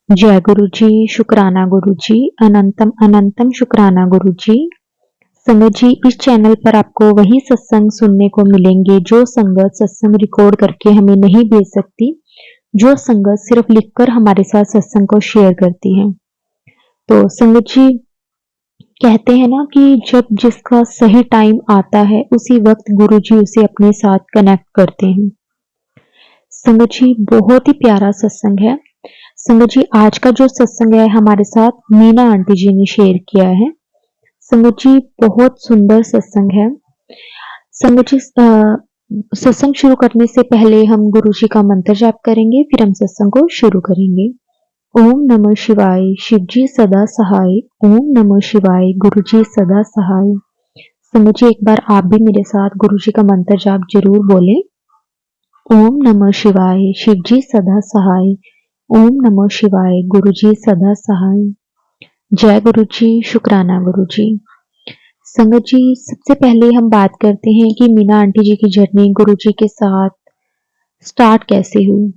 जय गुरु जी, शुक्राना गुरु जी, अनंतम अनंतम शुक्राना गुरु जी। संगत जी, इस चैनल पर आपको वही सत्संग सुनने को मिलेंगे जो संगत सत्संग रिकॉर्ड करके हमें नहीं भेज सकती, जो संगत सिर्फ लिखकर हमारे साथ सत्संग को शेयर करती है। तो संगत जी, कहते हैं ना कि जब जिसका सही टाइम आता है उसी वक्त गुरु जी उसे अपने साथ कनेक्ट करते हैं। संगत जी, बहुत ही प्यारा सत्संग है। संगत जी, आज का जो सत्संग है हमारे साथ मीना आंटी जी ने शेयर किया है। संगत जी, बहुत सुंदर सत्संग है। संगत जी, सत्संग शुरू करने से पहले हम गुरु जी का मंत्र जाप करेंगे, फिर हम सत्संग को शुरू करेंगे। ओम नमः शिवाय, शिव जी सदा सहाय। ओम नमः शिवाय, गुरु जी सदा सहाय। संगत जी, एक बार आप भी मेरे साथ गुरु जी का मंत्र जाप जरूर बोलें। ओम नमः शिवाय, शिव जी सदा सहाय। ओम नमः शिवाय, गुरु जी सदा सहाय। जय गुरु जी, शुक्राना गुरु जी। संगत जी, सबसे पहले हम बात करते हैं कि मीना आंटी जी की जर्नी गुरु जी के साथ स्टार्ट कैसे हुई।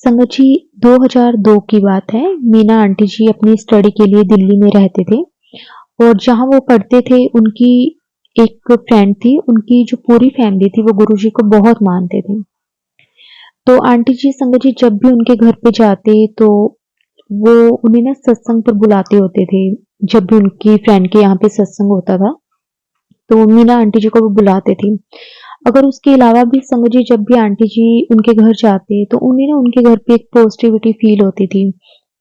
संगत जी, 2002 की बात है। मीना आंटी जी अपनी स्टडी के लिए दिल्ली में रहते थे और जहाँ वो पढ़ते थे उनकी एक फ्रेंड थी। उनकी जो पूरी फैमिली थी वो गुरु जी को बहुत मानते थे। तो आंटी जी, संगत जी जब भी उनके घर पे जाते तो वो उन्हें ना सत्संग पर बुलाते होते थे। जब भी उनकी फ्रेंड के यहाँ पे सत्संग होता था तो मीना आंटी जी को वो बुलाते थे। अगर उसके अलावा भी संगत जी जब भी आंटी जी उनके घर जाते तो उन्हें ना उनके घर पे एक पॉजिटिविटी फील होती थी,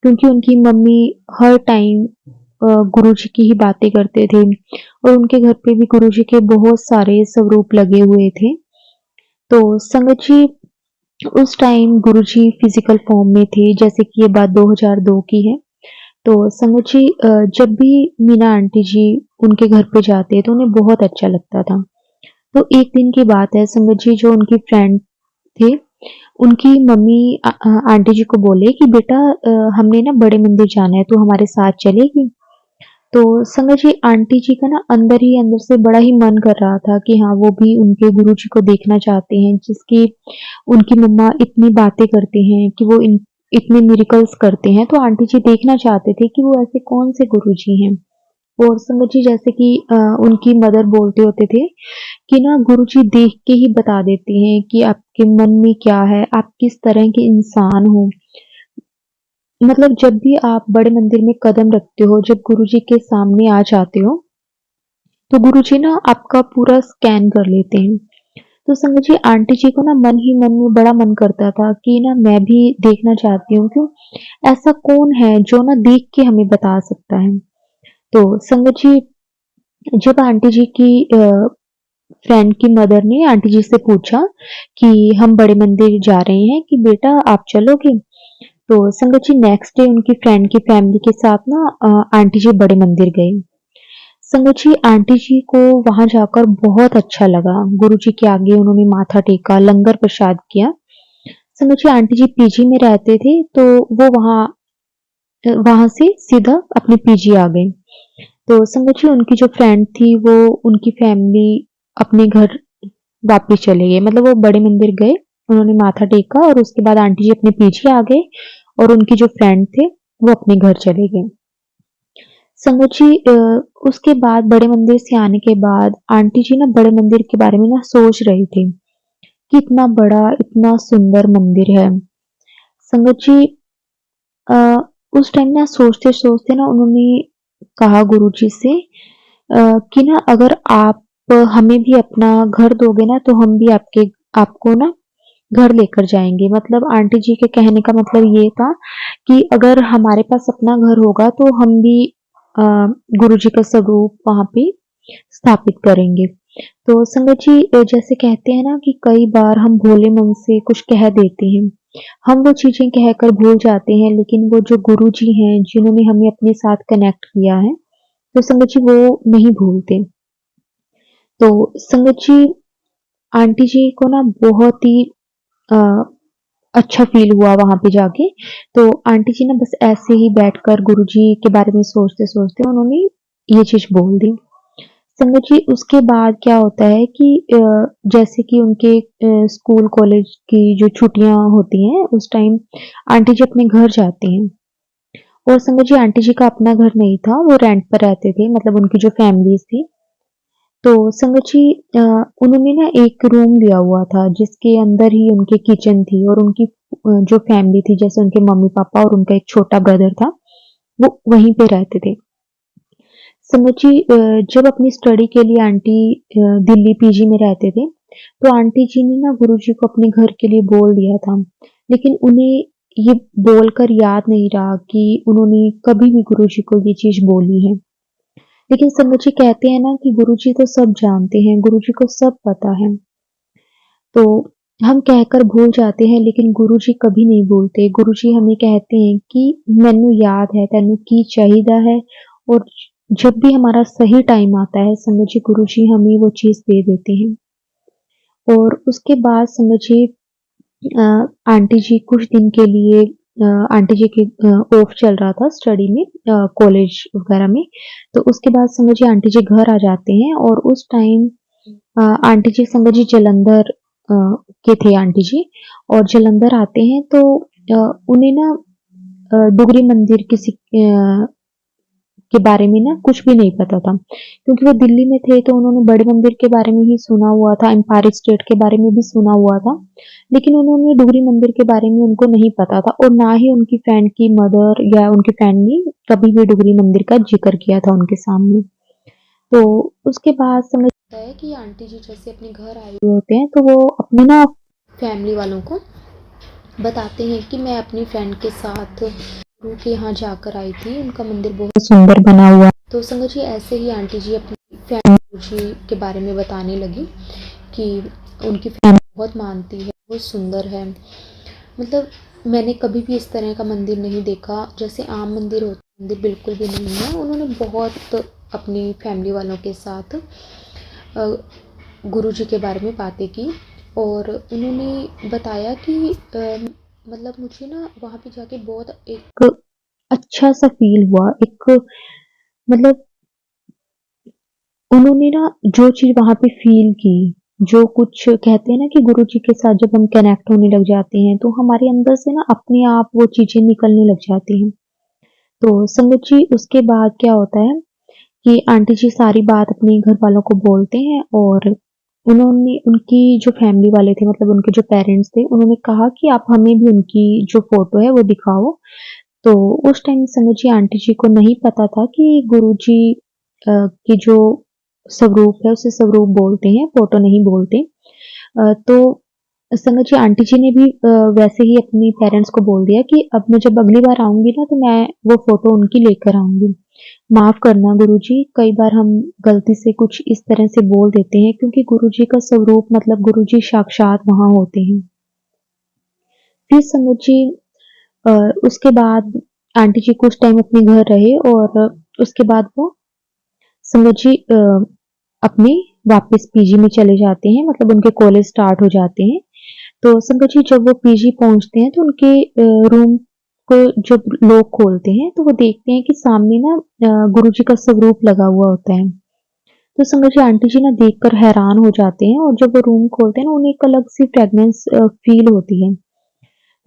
क्योंकि उनकी मम्मी हर टाइम गुरु जी की ही बातें करते थे और उनके घर पे भी गुरु जी के बहुत सारे स्वरूप लगे हुए थे। तो संगत जी, उस टाइम गुरुजी फिजिकल फॉर्म में थे, जैसे कि ये बात 2002 की है। तो संगत जी, जब भी मीना आंटी जी उनके घर पे जाते तो उन्हें बहुत अच्छा लगता था। तो एक दिन की बात है, संगत जी जो उनकी फ्रेंड थे, उनकी मम्मी आंटी जी को बोले कि बेटा, हमने ना बड़े मंदिर जाना है, तो हमारे साथ चलेगी? तो संगत जी, आंटी जी का ना अंदर ही अंदर से बड़ा ही मन कर रहा था कि हाँ, वो भी उनके गुरु जी को देखना चाहते हैं, जिसकी उनकी मम्मा इतनी बातें करती हैं कि वो इतने मिरेकल्स करते हैं। तो आंटी जी देखना चाहते थे कि वो ऐसे कौन से गुरु जी हैं। और संगत जी, जैसे कि उनकी मदर बोलते होते थे कि ना गुरु जी देख के ही बता देते हैं कि आपके मन में क्या है, आप किस तरह के इंसान हो। मतलब जब भी आप बड़े मंदिर में कदम रखते हो, जब गुरु जी के सामने आ जाते हो, तो गुरु जी ना आपका पूरा स्कैन कर लेते हैं। तो संगत जी, आंटी जी को ना मन ही मन में बड़ा मन करता था कि ना मैं भी देखना चाहती हूँ, क्यों ऐसा कौन है जो ना देख के हमें बता सकता है। तो संगत जी, जब आंटी जी की फ्रेंड की मदर ने आंटी जी से पूछा कि हम बड़े मंदिर जा रहे हैं, कि बेटा आप चलोगे? तो संगत जी, नेक्स्ट डे उनकी फ्रेंड की फैमिली के साथ ना आंटी जी बड़े मंदिर गए। संगत जी, आंटी जी को वहां जाकर बहुत अच्छा लगा। गुरु जी के आगे उन्होंने माथा टेका, लंगर प्रसाद किया। संगत जी, आंटी जी पीजी में रहते थे, तो वो वहां से सीधा अपने पीजी आ गए। तो संगत जी, उनकी जो फ्रेंड थी वो उनकी फैमिली अपने घर वापिस चले गए। मतलब वो बड़े मंदिर गए, उन्होंने माथा टेका और उसके बाद आंटी जी अपने पीछे आ गए और उनकी जो फ्रेंड थे वो अपने घर चले गए। संगत जी, उसके बाद बड़े मंदिर से आने के बाद आंटी जी ना बड़े मंदिर के बारे में ना सोच रही थी कि इतना बड़ा, इतना सुंदर मंदिर है। संगत जी, अ, उस टाइम ना सोचते सोचते ना उन्होंने कहा गुरु जी से कि ना अगर आप हमें भी अपना घर दोगे ना तो हम भी आपको ना घर लेकर जाएंगे। मतलब आंटी जी के कहने का मतलब ये था कि अगर हमारे पास अपना घर होगा तो हम भी अ, गुरु जी का स्वरूप वहां पे स्थापित करेंगे। तो संगत जी, जैसे कहते हैं ना कि कई बार हम भोले मन से कुछ कह देते हैं, हम वो चीजें कहकर भूल जाते हैं, लेकिन वो जो गुरु जी हैं जिन्होंने हमें अपने साथ कनेक्ट किया है, तो संगत जी वो नहीं भूलते। तो संगत जी, आंटी जी को ना बहुत ही अ, अच्छा फील हुआ वहां पे जाके। तो आंटी जी ना बस ऐसे ही बैठकर गुरुजी के बारे में सोचते सोचते उन्होंने ये चीज बोल दी। संगत जी, उसके बाद क्या होता है कि जैसे कि उनके स्कूल कॉलेज की जो छुट्टियां होती हैं उस टाइम आंटी जी अपने घर जाते हैं। और संगत जी आंटी जी का अपना घर नहीं था, वो रेंट पर रहते थे, मतलब उनकी जो फैमिलीज़ थी। तो संगत जी उन्होंने ना एक रूम लिया हुआ था जिसके अंदर ही उनकी किचन थी और उनकी जो फैमिली थी जैसे उनके मम्मी-पापा और उनका एक छोटा ब्रदर था, वो वहीं पे रहते थे। संगत जी जब अपनी स्टडी के लिए आंटी दिल्ली पीजी में रहते थे, तो आंटी जी ने ना गुरुजी को अपने घर के लिए बोल दिया था। लेकिन उन्हें ये बोलकर याद नहीं रहा कि उन्होंने कभी भी गुरुजी को ये चीज़ बोली है। लेकिन संगत जी कहते हैं ना कि गुरुजी तो सब जानते हैं, गुरुजी को सब पता है। तो हम कहकर भूल जाते हैं लेकिन गुरुजी कभी नहीं भूलते। गुरुजी हमें कहते हैं कि मैनू याद है, तैनू की चाहिदा है और जब भी हमारा सही टाइम आता है संगत जी गुरुजी हमें वो चीज़ दे देते हैं। और उसके बाद समझिए आंटी जी कुछ दिन के लिए आंटी जी के ऑफ चल रहा था स्टडी में कॉलेज वगैरह में। तो उसके बाद समझिए आंटी जी घर आ जाते हैं और उस टाइम आंटी जी समझिए जालंधर के थे आंटी जी और जालंधर आते हैं तो उन्हें ना डुगरी मंदिर किसी के बारे में ना कुछ भी नहीं पता था क्योंकि वो दिल्ली में थे तो उन्होंने बड़े मंदिर के बारे में ही सुना हुआ था, एम्पायर स्टेट के बारे में भी सुना हुआ था, लेकिन उन्होंने डुगरी मंदिर के बारे में उनको नहीं पता था और ना ही उनकी फ्रेंड की मदर या उनकी फ्रेंड ने कभी भी डुगरी मंदिर का जिक्र किया था उनके सामने। तो उसके बाद समझता है कि आंटी जी जैसे अपने घर आए हुए होते हैं तो वो अपने ना फैमिली वालों को बताते हैं कि मैं अपनी फ्रेंड के साथ गुरु के यहाँ जाकर आई थी, उनका मंदिर बहुत सुंदर बना हुआ। तो संगत जी ऐसे ही आंटी जी अपनी फैमिली जी के बारे में बताने लगी कि उनकी फैमिली बहुत मानती है, बहुत सुंदर है। मतलब मैंने कभी भी इस तरह का मंदिर नहीं देखा, जैसे आम मंदिर होता है, मंदिर बिल्कुल भी नहीं है। उन्होंने बहुत अपनी फैमिली वालों के साथ गुरु जी के बारे में बातें की और उन्होंने बताया कि मतलब मुझे ना वहाँ पे जाके बहुत एक अच्छा सा फील हुआ। एक मतलब उन्होंने ना जो चीज़ वहाँ पे फील की, जो कुछ कहते हैं ना कि गुरु जी के साथ जब हम कनेक्ट होने लग जाते हैं, तो हमारे अंदर से ना अपने आप वो चीज़ें निकलने लग जाती हैं। तो संगत जी उसके बाद क्या होता है कि आंटी जी सारी बात अपने घर वालों को बोलते हैं और उन्होंने उनकी जो फैमिली वाले थे मतलब उनके जो पेरेंट्स थे, उन्होंने कहा कि आप हमें भी उनकी जो फ़ोटो है वो दिखाओ। तो उस टाइम समझिए आंटी जी को नहीं पता था कि गुरुजी की जो स्वरूप है उसे स्वरूप बोलते हैं, फ़ोटो नहीं बोलते। तो समझिए आंटी जी ने भी वैसे ही अपने पेरेंट्स को बोल दिया कि अब मैं जब अगली बार आऊँगी ना तो मैं वो फ़ोटो उनकी लेकर आऊँगी। माफ़ करना गुरुजी, कई बार हम गलती से कुछ इस तरह से बोल देते हैं क्योंकि गुरुजी का स्वरूप मतलब गुरुजी साक्षात वहाँ होते हैं। फिर समझिए उसके बाद आंटी जी कुछ टाइम अपने घर रहे और उसके बाद वो समझिए अपने वापस पीजी में चले जाते हैं मतलब उनके कॉलेज स्टार्ट हो जाते हैं। तो समझिए जब वो पीजी पहुँचते हैं तो उनके रूम को जब लॉक खोलते हैं तो वो देखते हैं कि सामने ना गुरुजी का स्वरूप लगा हुआ होता है। तो समझिए आंटी जी ना देखकर हैरान हो जाते हैं और जब वो रूम खोलते हैं ना उन्हें एक अलग सी फ्रेग्रेंस फील होती है।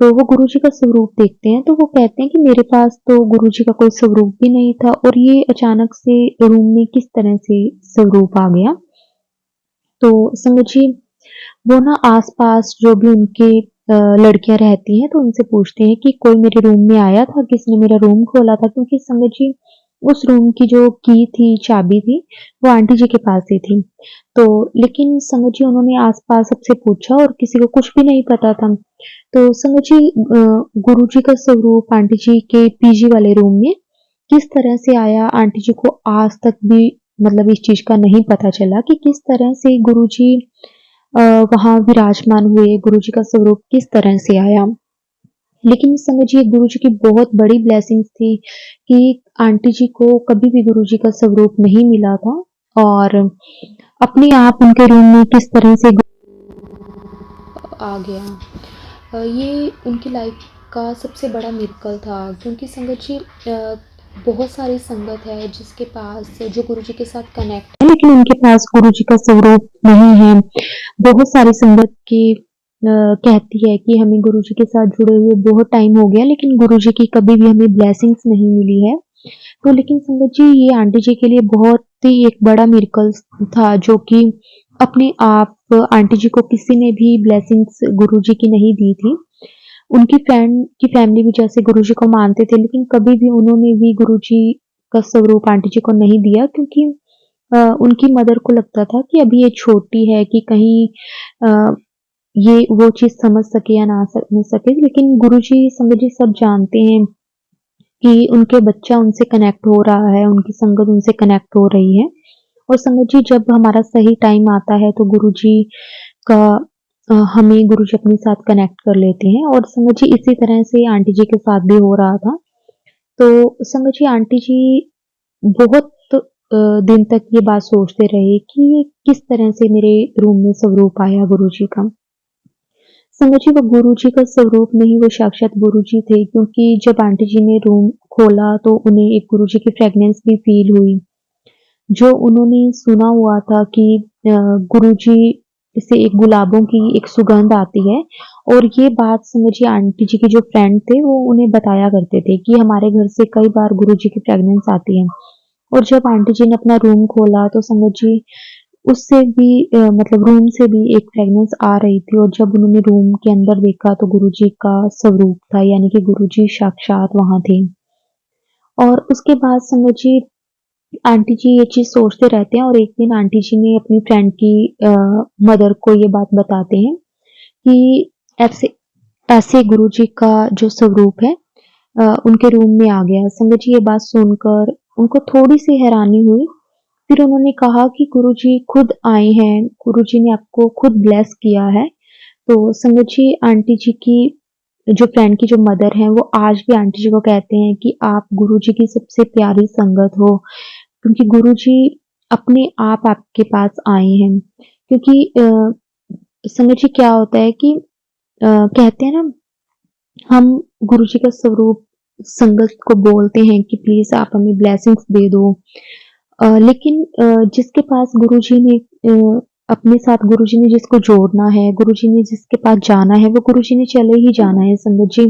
तो वो गुरुजी का स्वरूप देखते हैं तो वो कहते हैं कि मेरे पास तो गुरुजी का कोई स्वरूप भी नहीं था और ये अचानक से रूम में किस तरह से स्वरूप आ गया। तो समझिए वो ना आस-पास जो भी उनके लड़कियाँ रहती हैं तो उनसे पूछते हैं कि कोई मेरे रूम में आया था? किसने मेरा रूम खोला था? क्योंकि समझिए उस रूम की जो की थी, चाबी थी, वो आंटी जी के पास ही थी। तो लेकिन समझिए उन्होंने आस-पास सबसे पूछा और किसी को कुछ भी नहीं पता था। तो समझिए गुरुजी का स्वरूप आंटी जी के पीजी वाले रूम में किस तरह से आया आंटी जी को आज तक भी मतलब इस चीज़ का नहीं पता चला कि किस तरह से गुरुजी वहाँ विराजमान हुए, गुरुजी का स्वरूप किस तरह से आया। लेकिन समझिए गुरुजी की बहुत बड़ी ब्लेसिंग्स थी कि आंटी जी को कभी भी गुरुजी का स्वरूप नहीं मिला था और अपने आप उनके रूम में किस तरह से आ गया। ये उनकी लाइफ का सबसे बड़ा मिरेकल था क्योंकि संगत जी बहुत सारी संगत है जिसके पास जो गुरुजी के साथ कनेक्ट है लेकिन उनके पास गुरुजी का स्वरूप नहीं है। बहुत सारी संगत की कहती है कि हमें गुरुजी के साथ जुड़े हुए बहुत टाइम हो गया, लेकिन गुरुजी की कभी भी हमें ब्लेसिंग्स नहीं मिली है। तो लेकिन संगत जी, ये आंटी जी के लिए बहुत ही एक बड़ा मिरेकल था, जो कि अपने आप आंटी जी को किसी ने भी ब्लेसिंग्स गुरुजी की नहीं दी थी। उनकी फ्रेंड की फैमिली भी जैसे गुरुजी को मानते थे, लेकिन कभी भी उन्होंने भी गुरुजी का स्वरूप आंटी जी को नहीं दिया, क्योंकि उनकी मदर को लगता था कि अभी ये छोटी है कि कहीं अ, ये वो चीज़ समझ सके या ना समझ सके। लेकिन गुरुजी संगत जी सब जानते हैं कि उनके बच्चा उनसे कनेक्ट हो रहा है, उनकी संगत उनसे कनेक्ट हो रही है। और संगत जी, जब हमारा सही टाइम आता है तो गुरुजी का हमें गुरुजी अपने साथ कनेक्ट कर लेते हैं। और संगत जी, इसी तरह से आंटी जी के साथ भी हो रहा था। तो संगत जी, आंटी जी बहुत दिन तक ये बात सोचते रहे कि ये किस तरह से मेरे रूम में स्वरूप आया गुरुजी का। संगत जी, वो गुरुजी का स्वरूप नहीं, वो साक्षात गुरुजी थे, क्योंकि जब आंटी जी ने रूम खोला तो उन्हें एक गुरुजी की फ्रेग्रेंस भी फील हुई। जो उन्होंने सुना हुआ था कि गुरुजी से एक गुलाबों की एक सुगंध आती है। और ये बात समझिए, आंटी जी के जो फ्रेंड थे वो उन्हें बताया करते थे कि हमारे घर से कई बार गुरुजी की फ्रेग्रेंस आती है। और जब आंटी जी ने अपना रूम खोला तो संगत जी, उससे भी मतलब रूम से भी एक फ्रेग्रेंस आ रही थी। और जब उन्होंने रूम के अंदर देखा तो गुरुजी का स्वरूप था, यानी कि गुरुजी साक्षात वहां थे। और उसके बाद संगत जी, आंटी जी ये चीज़ सोचते रहते हैं, और एक दिन आंटी जी ने अपनी फ्रेंड की मदर को ये बात बताते हैं कि ऐसे ऐसे गुरुजी का जो स्वरूप है उनके रूम में आ गया। संगत जी, ये बात सुनकर उनको थोड़ी-सी हैरानी हुई। फिर उन्होंने कहा कि गुरुजी खुद आए हैं, गुरुजी ने आपको खुद ब्लेस किया है। तो संगत जी, आंटी जी की जो फ्रेंड की जो मदर हैं, वो आज भी आंटी जी को कहते हैं कि आप गुरुजी की सबसे प्यारी संगत हो। क्योंकि गुरुजी अपने आप आपके पास आए हैं। क्योंकि संगत जी, क्या होता है कि कहते हैं ना, हम गुरुजी का स्वरूप संगत को बोलते हैं कि प्लीज आप हमें ब्लेसिंग्स दे दो। लेकिन जिसके पास गुरुजी ने अपने साथ गुरुजी ने जिसको जोड़ना है, गुरुजी ने जिसके पास जाना है, वो गुरुजी ने चले ही जाना है संगत जी।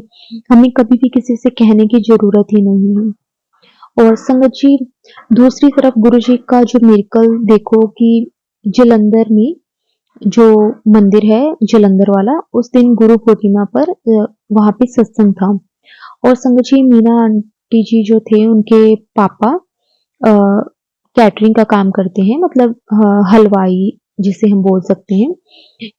हमें कभी भी किसी से कहने की जरूरत ही नहीं है। और संगत जी, दूसरी तरफ गुरुजी का जो मिरेकल देखो कि जालंधर में जो मंदिर है, जालंधर वाला, उस दिन गुरु पूर्णिमा पर वहां पे सत्संग था। और संगत जी, मीना आंटी जी जो थे, उनके पापा कैटरिंग का काम करते हैं, मतलब हलवाई जिसे हम बोल सकते हैं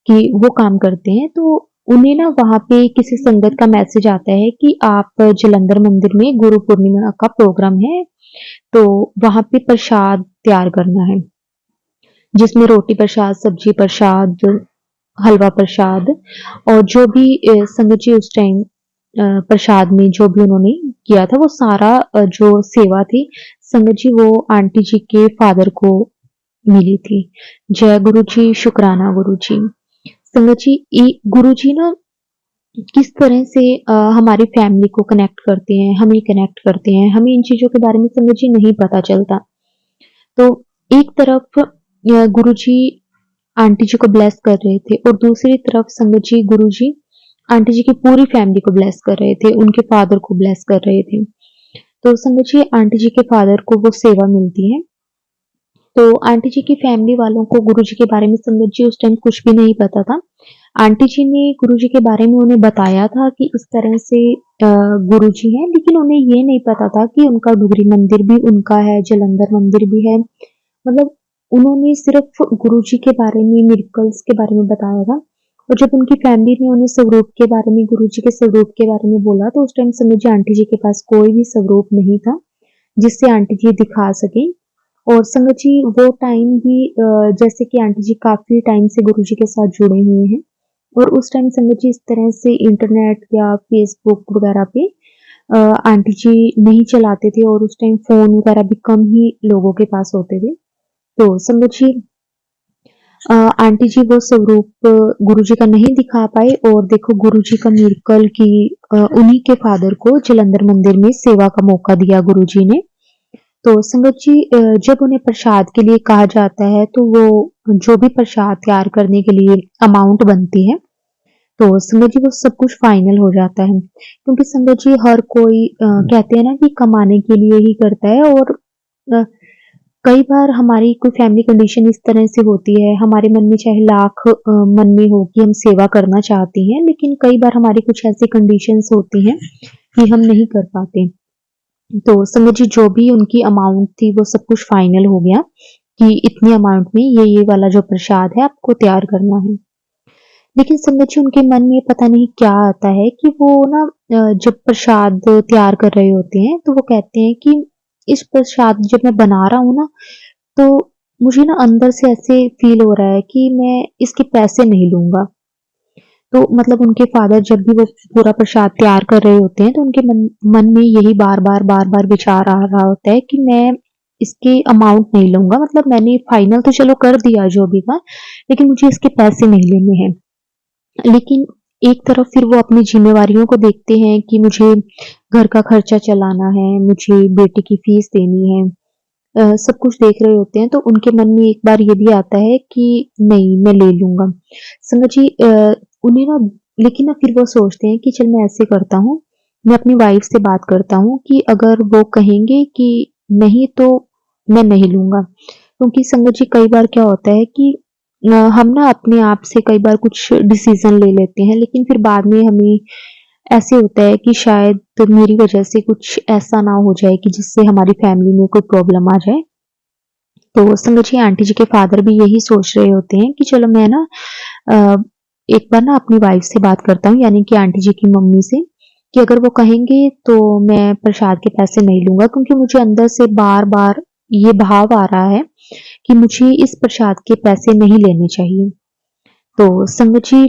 कि वो काम करते हैं। तो उन्हें ना वहाँ पे किसी संगत का मैसेज आता है कि आप जालंधर मंदिर में गुरु पूर्णिमा का प्रोग्राम है, तो वहाँ पे प्रसाद तैयार करना है, जिसमें रोटी प्रसाद, सब्जी प्रसाद, हलवा प्रसाद, और जो भी संगत जी उस टाइम प्रसाद में जो भी उन्होंने किया था, वो सारा जो सेवा थी संगत जी, वो आंटी जी के फादर को मिली थी। जय गुरु जी, शुक्राना गुरु जी। संगत जी, गुरु जी ना किस तरह से हमारी फैमिली को कनेक्ट करते हैं, हमें कनेक्ट करते हैं, हमें इन चीजों के बारे में संगत जी नहीं पता चलता। तो एक तरफ गुरुजी आंटी जी को ब्लेस कर रहे थे, और दूसरी तरफ संगत जी, गुरुजी आंटी जी की पूरी फैमिली को ब्लेस कर रहे थे, उनके फादर को ब्लेस कर रहे थे। तो संगत जी, आंटी जी के फादर को वो सेवा मिलती है। तो आंटी जी की फैमिली वालों को गुरुजी के बारे में संगत जी उस टाइम कुछ भी नहीं पता था। आंटी जी ने गुरुजी के बारे में उन्हें बताया था कि इस तरह से गुरुजी हैं, लेकिन उन्हें ये नहीं पता था कि उनका डुगरी मंदिर भी उनका है, जालंधर मंदिर भी है। मतलब उन्होंने सिर्फ गुरुजी के बारे में, मिरेकल्स के बारे में बताया था। और जब उनकी फैमिली ने उन्हें स्वरूप के बारे में, गुरुजी के स्वरूप के बारे में बोला, तो उस टाइम समझ आंटी जी के पास कोई भी स्वरूप नहीं था जिससे आंटी जी दिखा सके। और संगत जी, वो टाइम भी जैसे कि आंटी जी काफी टाइम से गुरुजी के साथ जुड़े हुए हैं, और उस टाइम संगत जी इस तरह से इंटरनेट या फेसबुक वगैरह पे आंटी जी नहीं चलाते थे, और उस टाइम फोन वगैरह भी कम ही लोगों के पास होते थे। तो संगत जी, आंटी जी वो स्वरूप गुरुजी का नहीं दिखा पाए, और देखो गुरुजी का मिरेकल की उन्हीं के फादर को जालंधर मंदिर में सेवा का मौका दिया गुरुजी ने। तो संगत जी, जब उन्हें प्रसाद के लिए कहा जाता है, तो वो जो भी प्रसाद तैयार करने के लिए अमाउंट बनती है, तो संगत जी वो सब कुछ फाइनल हो जाता है, क्योंकि संगत जी हर कोई कहते हैं ना कि कमाने के लिए ही करता है, और अ, कई बार हमारी कोई फैमिली कंडीशन इस तरह से होती है, हमारे मन में चाहे लाख मन में हो कि हम सेवा करना चाहते हैं, लेकिन कई बार हमारी कुछ ऐसी कंडीशंस होती हैं कि हम नहीं कर पाते। तो संगत जी जो भी उनकी अमाउंट थी वो सब कुछ फाइनल हो गया कि इतनी अमाउंट में ये वाला जो प्रसाद है आपको तैयार करना है। लेकिन संगत जी उनके मन में पता नहीं क्या आता है कि वो ना जब प्रसाद तैयार कर रहे होते हैं तो वो कहते हैं कि इस प्रसाद जब मैं बना रहा हूँ ना, तो मुझे ना अंदर से ऐसे फील हो रहा है कि मैं इसके पैसे नहीं लूँगा। तो मतलब उनके फादर जब भी वो पूरा प्रसाद तैयार कर रहे होते हैं तो उनके मन में यही बार-बार विचार आ रहा होता है कि मैं इसके अमाउंट नहीं लूँगा, मतलब मैंने फाइनल तो चलो कर दिया जो भी था, लेकिन मुझे इसके पैसे नहीं लेने हैं। लेकिन एक तरफ फिर वो अपनी ज़िम्मेवारियों को देखते हैं कि मुझे घर का खर्चा चलाना है, मुझे बेटे की फीस देनी है, सब कुछ देख रहे होते हैं, तो उनके मन में एक बार ये भी आता है कि नहीं मैं ले लूँगा। संगत जी उन्हें ना, लेकिन ना फिर वो सोचते हैं कि चल मैं ऐसे करता हूँ, मैं अपनी वाइफ़ से बात करता हूँ कि अगर वो कहेंगे कि नहीं तो मैं नहीं लूँगा। क्योंकि संगत जी कई बार क्या होता है कि हम ना अपने आप से कई बार कुछ डिसीज़न ले लेते हैं, लेकिन फिर बाद में हमें ऐसे होता है कि शायद मेरी वज़ह से कुछ ऐसा ना हो जाए कि जिससे हमारी फैमिली में कोई प्रॉब्लम आ जाए। तो संगत जी आंटी जी के फादर भी यही सोच रहे होते हैं कि चलो मैं ना अ, एक बार ना अपनी वाइफ़ से बात करता हूँ, यानी कि आंटी जी की मम्मी से, कि अगर वो कहेंगे तो मैं प्रसाद के पैसे नहीं लूँगा, क्योंकि मुझे अंदर से बार-बार ये भाव आ रहा है कि मुझे इस प्रसाद के पैसे नहीं लेने चाहिए। तो संगत जी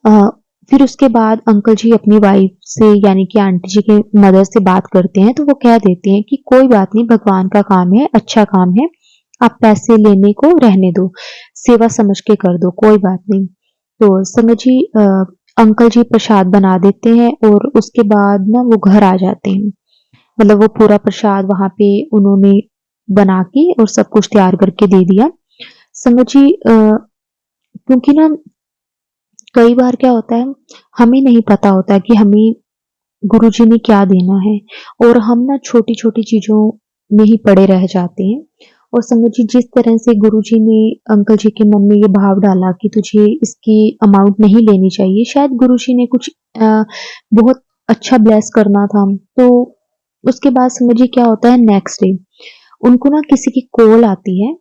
अ, फिर उसके बाद अंकल जी अपनी वाइफ से यानी कि आंटी जी के मदर से बात करते हैं, तो वो कह देते हैं कि कोई बात नहीं, भगवान का काम है, अच्छा काम है, आप पैसे लेने को रहने दो, सेवा समझ के कर दो, कोई बात नहीं। तो संगत जी अंकल जी प्रसाद बना देते हैं और उसके बाद ना वो घर आ जाते हैं। मतलब वो पूरा प्रसाद वहाँ पे उन्होंने बना के और सब कुछ तैयार करके दे दिया। संगत जी क्योंकि ना कई बार क्या होता है, हमें नहीं पता होता कि हमें गुरुजी ने क्या देना है, और हम ना छोटी-छोटी चीज़ों में ही पड़े रह जाते हैं। और संगत जी जिस तरह से गुरुजी ने अंकल जी के मन में ये भाव डाला कि तुझे इसकी अमाउंट नहीं लेनी चाहिए, शायद गुरुजी ने कुछ बहुत अच्छा ब्लेस करना था। तो उसके बाद संगत जी क्या होता है, नेक्स्ट डे उनको ना किसी की कॉल आती है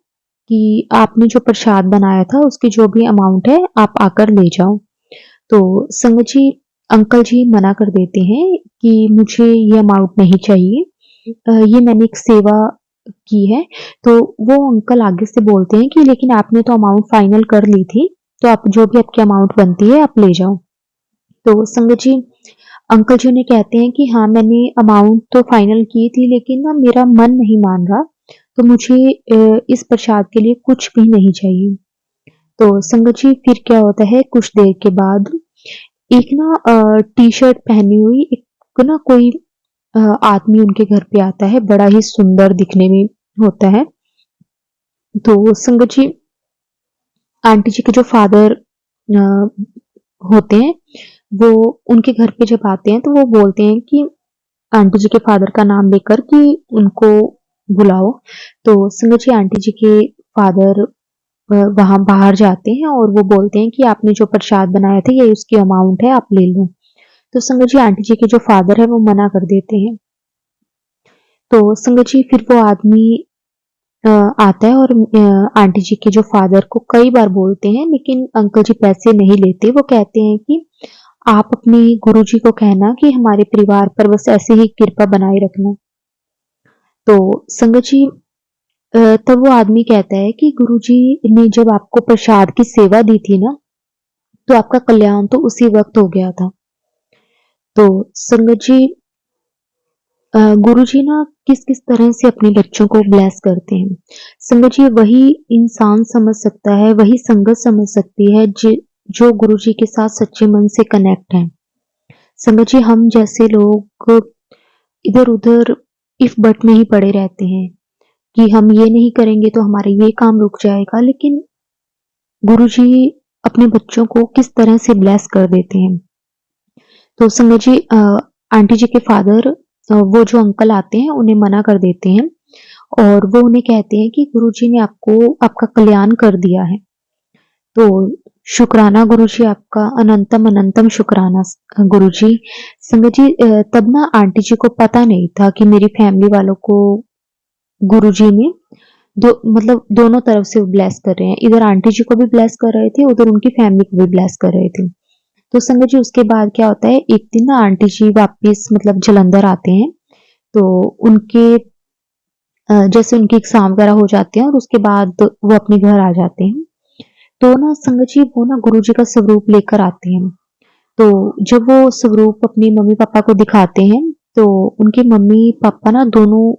कि आपने जो प्रसाद बनाया था उसकी जो भी अमाउंट है आप आकर ले जाओ। तो संगत जी अंकल जी मना कर देते हैं कि मुझे ये अमाउंट नहीं चाहिए, ये मैंने एक सेवा की है। तो वो अंकल आगे से बोलते हैं कि लेकिन आपने तो अमाउंट फाइनल कर ली थी, तो आप जो भी आपकी अमाउंट बनती है आप ले जाओ। तो संगत जी अंकल जी उन्हें कहते हैं कि हाँ मैंने अमाउंट तो फाइनल की थी, लेकिन ना मेरा मन नहीं मान रहा, तो मुझे इस प्रसाद के लिए कुछ भी नहीं चाहिए। तो संगत जी फिर क्या होता है, कुछ देर के बाद एक ना टी-शर्ट पहनी हुई एक ना कोई आदमी उनके घर पे आता है, बड़ा ही सुंदर दिखने में होता है। तो संगत जी आंटी जी के जो फादर होते हैं, वो उनके घर पे जब आते हैं तो वो बोलते हैं कि आंटी जी के फादर का नाम लेकर कि उनको बुलाओ। तो संगत जी आंटी जी के फादर वहाँ बाहर जाते हैं और वो बोलते हैं कि आपने जो प्रसाद बनाया था ये उसकी अमाउंट है, आप ले लो। तो संगत जी आंटी जी के जो फादर है वो मना कर देते हैं। तो संगत जी फिर वो आदमी आता है और आंटी जी के जो फादर को कई बार बोलते हैं, लेकिन अंकल जी पैसे नहीं लेते। वो कहते हैं कि आप अपने गुरुजी को कहना कि हमारे परिवार पर बस ऐसे ही कृपा बनाए रखना। तो संगत जी तब वो आदमी कहता है कि गुरुजी ने जब आपको प्रसाद की सेवा दी थी ना, तो आपका कल्याण तो उसी वक़्त हो गया था। तो संगत जी गुरुजी ना किस-किस तरह से अपने बच्चों को ब्लेस करते हैं। संगत जी वही इंसान समझ सकता है, वही संगत समझ सकती है जो गुरुजी के साथ सच्चे मन से कनेक्ट हैं। संगत जी हम जैसे लोग इधर-उधर इफ बट में ही पड़े रहते हैं कि हम ये नहीं करेंगे तो हमारा ये काम रुक जाएगा, लेकिन गुरुजी अपने बच्चों को किस तरह से ब्लेस कर देते हैं। तो संगत जी आंटी जी के फादर वो जो अंकल आते हैं उन्हें मना कर देते हैं और वो उन्हें कहते हैं कि गुरुजी ने आपको आपका कल्याण कर दिया है। तो शुक्राना गुरुजी आपका, अनंतम अनंतम शुक्राना गुरुजी। संगत जी तब ना आंटी जी को पता नहीं था कि मेरी फैमिली वालों को गुरुजी ने मतलब दोनों तरफ से ब्लेस कर रहे हैं। इधर आंटी जी को भी ब्लेस कर रहे थे, उधर उनकी फैमिली को भी ब्लेस कर रहे थे। तो संगत जी उसके बाद क्या होता है, एक दिन ना आंटी जी वापिस मतलब जलंधर आते हैं। तो उनके जैसे उनकी एग्जाम वगैरह हो जाते हैं और उसके बाद वो अपने घर आ जाते हैं। तो ना संगत जी वो ना गुरुजी का स्वरूप लेकर आते हैं। तो जब वो स्वरूप अपनी मम्मी पापा को दिखाते हैं तो उनके मम्मी पापा ना दोनों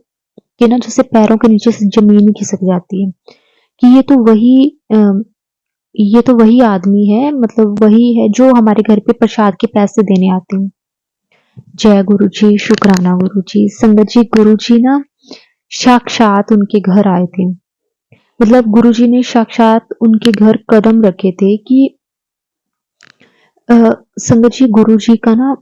के ना जैसे पैरों के नीचे से जमीन ही खिसक जाती है कि ये तो वही आदमी है, मतलब वही है जो हमारे घर पे प्रसाद के पैसे देने आते हैं। जय गुरु जी, शुक्राना गुरु जी। संगत जी गुरु जी ना साक्षात उनके घर आए थे। मतलब गुरु जी ने साक्षात उनके घर कदम रखे थे कि अ, संगत जी गुरु जी का ना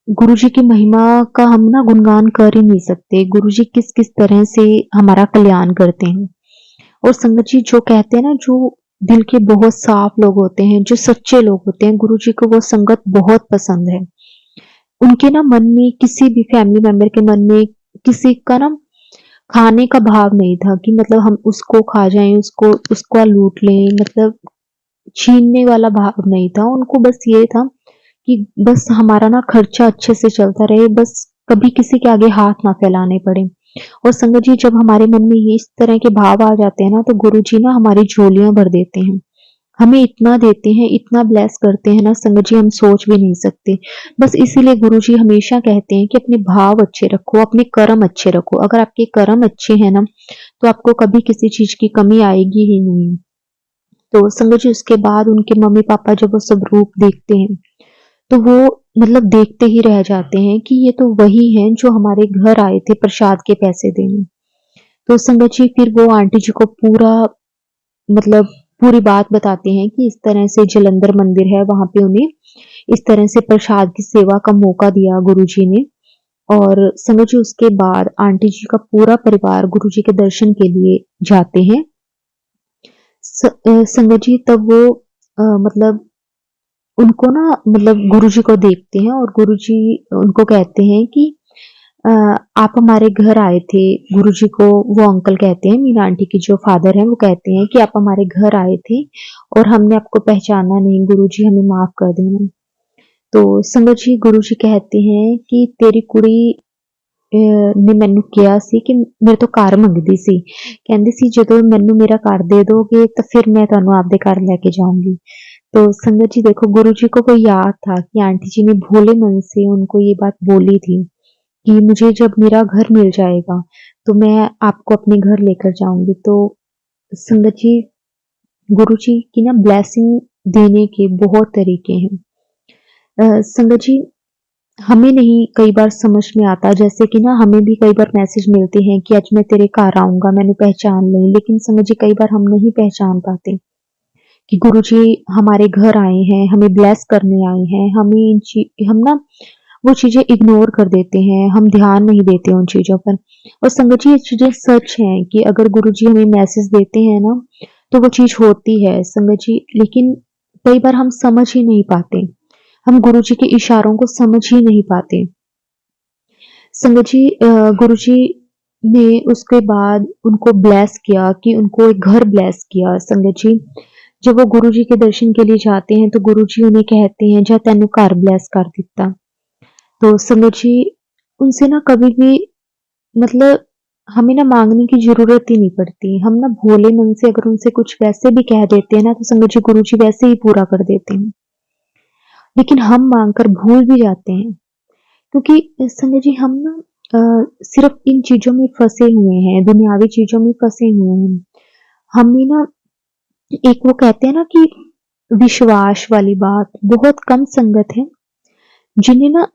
गुरु जी की महिमा का हम ना गुणगान कर ही नहीं सकते। गुरु जी किस किस तरह से हमारा कल्याण करते हैं। और संगत जी जो कहते हैं ना, जो दिल के बहुत साफ लोग होते हैं, जो सच्चे लोग होते हैं, गुरु जी को वो संगत बहुत पसंद है। उनके ना मन में किसी भी फैमिली मेंबर के मन में किसी का ना खाने का भाव नहीं था कि मतलब हम उसको खा जाएं, उसको उसको लूट लें, मतलब छीनने वाला भाव नहीं था। उनको बस ये था कि बस हमारा ना खर्चा अच्छे से चलता रहे, बस कभी किसी के आगे हाथ ना फैलाने पड़े। और संगत जी जब हमारे मन में ये इस तरह के भाव आ जाते हैं ना, तो गुरु जी ना हमारी झोलियां भर देते हैं, हमें इतना देते हैं, इतना ब्लेस करते हैं ना संगत जी, हम सोच भी नहीं सकते। बस इसीलिए गुरु जी हमेशा कहते हैं कि अपने भाव अच्छे रखो, अपने कर्म अच्छे रखो। अगर आपके कर्म अच्छे हैं ना, तो आपको कभी किसी चीज की कमी आएगी ही नहीं। तो संगत जी उसके बाद उनके मम्मी पापा जब वो सब रूप देखते हैं तो वो मतलब देखते ही रह जाते हैं कि ये तो वही हैं जो हमारे घर आए थे प्रसाद के पैसे देने। तो संगत जी फिर वो आंटी जी को पूरा मतलब पूरी बात बताते हैं कि इस तरह से जलंधर मंदिर है, वहां पे उन्हें इस तरह से प्रसाद की सेवा का मौका दिया गुरु जी ने। और संगत जी उसके बाद आंटी जी का पूरा परिवार गुरु जी के दर्शन के लिए जाते हैं। संगत जी तब वो मतलब उनको ना मतलब गुरुजी को देखते हैं और गुरुजी उनको कहते हैं कि अ, आप हमारे घर आए थे। गुरुजी को वो अंकल कहते हैं, मीना आंटी की जो फादर हैं वो कहते हैं कि आप हमारे घर आए थे और हमने आपको पहचाना नहीं, गुरुजी हमें माफ कर देना। तो संगत जी गुरुजी कहते हैं कि तेरी कुड़ी ने मैनू किया सी कि मेरे तो घर मंगदी सी, कहंदी सी जदों मैनू मेरा घर दे दोगे तो फिर मैं तुहानू आपदे घर लेके जाऊंगी। तो संगत जी देखो गुरु जी को वो याद था कि आंटी जी ने भोले मन से उनको ये बात बोली थी कि मुझे जब मेरा घर मिल जाएगा तो मैं आपको अपने घर लेकर जाऊंगी। तो संगत जी गुरु जी की ना ब्लेसिंग देने के बहुत तरीके हैं। संगत जी हमें नहीं कई बार समझ में आता, जैसे कि ना हमें भी कई बार मैसेज मिलते हैं कि आज मैं तेरे घर आऊंगा, मैंने पहचान ली, लेकिन संगत जी कई बार हम नहीं पहचान पाते कि गुरुजी हमारे घर आए हैं, हमें ब्लेस करने आए हैं। हम ना वो चीजें इग्नोर कर देते हैं, हम ध्यान नहीं देते उन चीजों पर। और संगत जी ये चीजें सच हैं कि अगर गुरुजी हमें मैसेज देते हैं ना, तो वो चीज होती है संगत जी, लेकिन कई बार हम समझ ही नहीं पाते, हम गुरुजी के इशारों को समझ ही नहीं पाते। संगत जी गुरुजी ने उसके बाद उनको ब्लेस किया कि उनको एक घर ब्लेस किया। संगत जी जब वो गुरुजी के दर्शन के लिए जाते हैं तो गुरुजी उन्हें कहते हैं जा तेनू घर ब्लेस कर दिता। तो संगत जी उनसे ना कभी भी मतलब हमें ना मांगने की जरूरत ही नहीं पड़ती। हम ना भोले मन से अगर उनसे कुछ वैसे भी कह देते हैं ना, तो संगत जी गुरुजी वैसे ही पूरा कर देते हैं। लेकिन हम मांगकर भूल भी जाते हैं क्योंकि संगत जी हम ना सिर्फ इन चीजों में फंसे हुए हैं, दुनियावी चीजों में फंसे हुए हैं। हमें ना एक वो कहते हैं ना कि विश्वास वाली बात, बहुत कम संगत है जिन्हें ना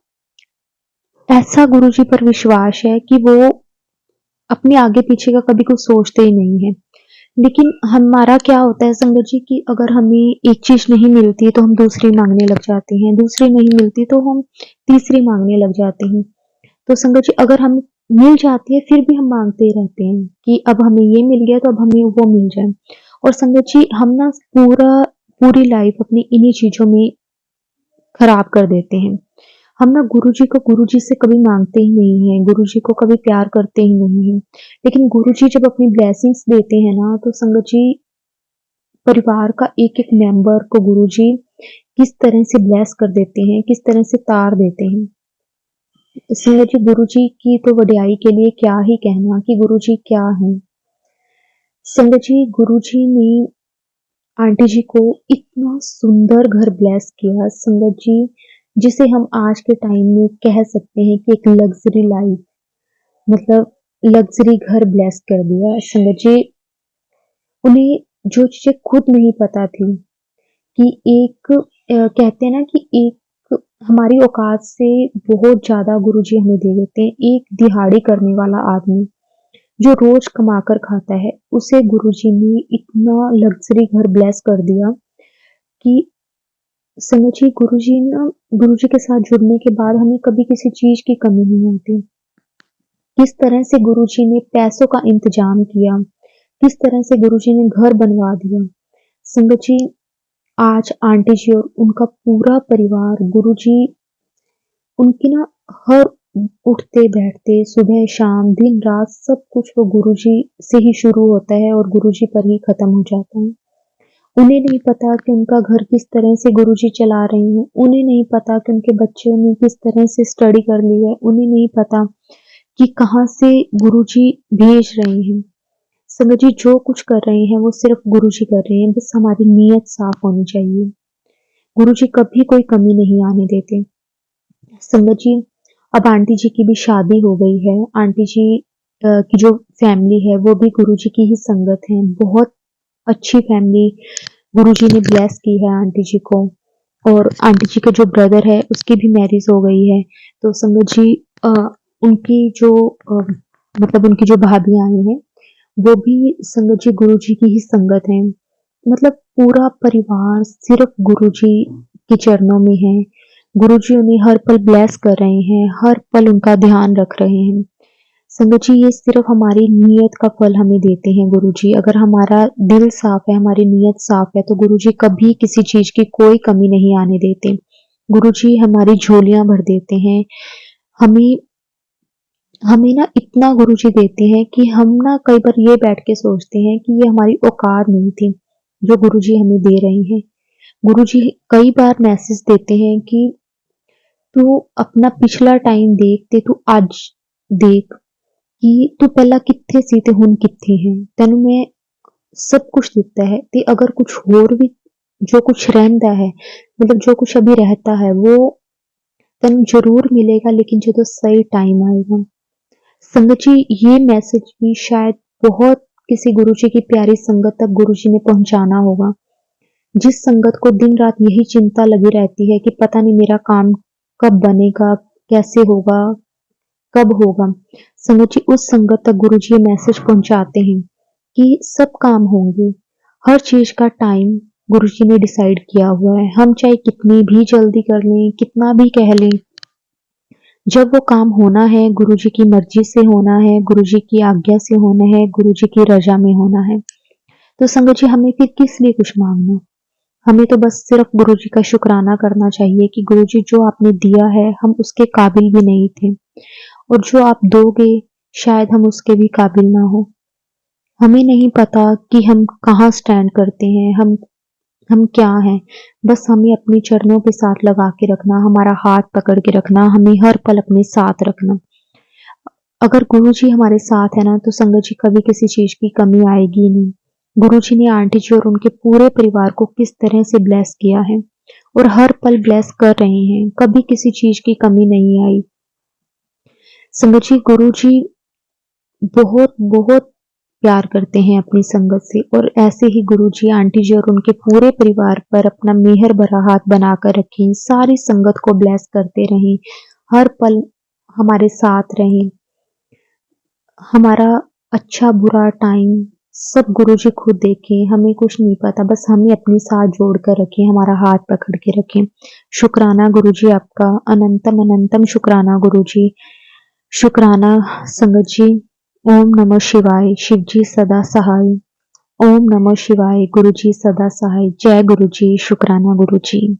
ऐसा गुरुजी पर विश्वास है कि वो अपने आगे पीछे का कभी कुछ सोचते ही नहीं है। लेकिन हमारा क्या होता है संगत जी कि अगर हमें एक चीज नहीं मिलती तो हम दूसरी मांगने लग जाते हैं, दूसरी नहीं मिलती तो हम तीसरी मांगने लग जाते हैं। तो संगत जी अगर हम मिल जाती है फिर भी हम मांगते ही रहते हैं कि अब हमें ये मिल गया तो अब हमें वो मिल जाए। और संगत जी हम ना पूरी लाइफ अपनी इन्हीं चीजों में खराब कर देते हैं। हम ना गुरुजी को गुरुजी से कभी मांगते ही नहीं हैं, गुरुजी को कभी प्यार करते ही नहीं हैं। लेकिन गुरुजी जब अपनी ब्लेसिंग्स देते हैं ना तो संगत जी परिवार का एक-एक मेंबर को गुरुजी किस तरह से ब्लेस कर देते हैं, किस तरह से तार देते हैं। संगत जी गुरुजी की तो वडियाई के लिए क्या ही कहना कि गुरुजी क्या हैं। संगत जी गुरुजी ने आंटी जी को इतना सुंदर घर ब्लेस किया संगत जी, जिसे हम आज के टाइम में कह सकते हैं कि एक लग्जरी लाइफ, मतलब लग्जरी घर ब्लेस कर दिया संगत जी। उन्हें जो चीजें खुद नहीं पता थी कि कहते हैं ना कि एक हमारी औकात से बहुत ज्यादा गुरुजी हमें दे देते हैं। एक दिहाड़ी करने वाला आदमी जो रोज कमा कर खाता है उसे गुरुजी ने इतना लग्जरी घर ब्लेस कर दिया कि समझिए गुरुजी के साथ जुड़ने के बाद हमें कभी किसी चीज की कमी नहीं आती। किस तरह से गुरुजी ने पैसों का इंतजाम किया, किस तरह से गुरुजी ने घर बनवा दिया। संगत जी आज आंटी जी और उनका पूरा परिवार गुरुजी उनकी ना हर उठते बैठते सुबह शाम दिन रात सब कुछ वो गुरुजी से ही शुरू होता है और गुरुजी पर ही खत्म हो जाता है। उन्हें नहीं पता कि उनका घर किस तरह से गुरुजी चला रहे हैं, उन्हें नहीं पता कि उनके बच्चों ने किस तरह से स्टडी कर ली है, उन्हें नहीं पता कि कहाँ से गुरुजी भेज रहे हैं। संगत जी जो कुछ कर रहे हैं वो सिर्फ गुरुजी कर रहे हैं, बस हमारी नीयत साफ होनी चाहिए। गुरुजी कभी कोई कमी नहीं आने देते। संगत जी अब आंटी जी की भी शादी हो गई है। आंटी जी की जो फैमिली है वो भी गुरुजी की ही संगत है। बहुत अच्छी फैमिली गुरुजी ने ब्लेस की है आंटी जी को। और आंटी जी का जो ब्रदर है उसकी भी मैरिज हो गई है। तो संगत जी उनकी जो मतलब उनकी जो भाभी आई हैं वो भी संगत जी गुरुजी की ही संगत है। मतलब पूरा परिवार सिर्फ गुरुजी के चरणों में है। गुरुजी उन्हें हर पल ब्लेस कर रहे हैं, हर पल उनका ध्यान रख रहे हैं। संगत जी ये सिर्फ हमारी नीयत का फल हमें देते हैं गुरुजी। अगर हमारा दिल साफ है, हमारी नीयत साफ है तो गुरुजी कभी किसी चीज की कोई कमी नहीं आने देते। गुरुजी हमारी झोलियां भर देते हैं। हमें हमें ना इतना गुरुजी देते हैं कि हम ना कई बार ये बैठ के सोचते हैं कि ये हमारी औकात नहीं थी जो गुरुजी हमें दे रहे हैं। गुरुजी कई बार मैसेज देते हैं कि तू अपना पिछला टाइम देख ते तू आज देख कि तू पहला कित्थे सी ते हुण कित्थे है। तेनू मैं सब कुछ दिता है ते अगर कुछ होर भी जो कुछ रहिंदा है मतलब जो कुछ अभी रहता है वो तेनू जरूर मिलेगा, लेकिन जदों सही टाइम आएगा। संगत जी ये मैसेज भी शायद बहुत किसी गुरुजी की प्यारी संगत तक गुरुजी ने पहुंचाना होगा, जिस संगत को दिन रात यही चिंता लगी रहती है कि पता नहीं मेरा काम कब बनेगा, कैसे होगा, कब होगा। संगत जी उस संगत तक गुरुजी ये मैसेज पहुंचाते हैं कि सब काम होंगे। हर चीज का टाइम गुरुजी ने डिसाइड किया हुआ है। हम चाहे कितनी भी जल्दी कर लें, कितना भी कह लें, जब वो काम होना है गुरुजी की मर्जी से होना है, गुरुजी की आज्ञा से होना है, गुरुजी की रजा में होना है। तो संगत जी हमें फिर किस लिए कुछ मांगना। हमें तो बस सिर्फ गुरुजी का शुक्राना करना चाहिए कि गुरुजी जो आपने दिया है हम उसके काबिल भी नहीं थे, और जो आप दोगे शायद हम उसके भी काबिल ना हो। हमें नहीं पता कि हम कहाँ स्टैंड करते हैं, हम क्या हैं। बस हमें अपने चरणों पे साथ लगा के रखना, हमारा हाथ पकड़ के रखना, हमें हर पल अपने साथ रखना। अगर गुरुजी हमारे साथ है ना तो संगत जी कभी किसी चीज की कमी आएगी नहीं। गुरुजी ने आंटी जी और उनके पूरे परिवार को किस तरह से ब्लेस किया है और हर पल ब्लेस कर रहे हैं, कभी किसी चीज की कमी नहीं आई। संगत जी गुरुजी बहुत बहुत प्यार करते हैं अपनी संगत से, और ऐसे ही गुरुजी आंटी जी और उनके पूरे परिवार पर अपना मेहर भरा हाथ बनाकर रखें, सारी संगत को ब्लेस करते रहें, हर पल हमारे साथ रहें। हमारा अच्छा बुरा टाइम सब गुरु जी खुद देखें, हमें कुछ नहीं पता, बस हमें अपने साथ जोड़ कर रखें, हमारा हाथ पकड़ के रखें। शुक्राना गुरु जी आपका, अनंतम अनंतम शुक्राना गुरु जी। शुक्राना संगत जी। ओम नमः शिवाय, शिव जी सदा सहाय। ओम नमः शिवाय, गुरु जी सदा सहाय। जय गुरु जी, शुक्राना गुरु जी।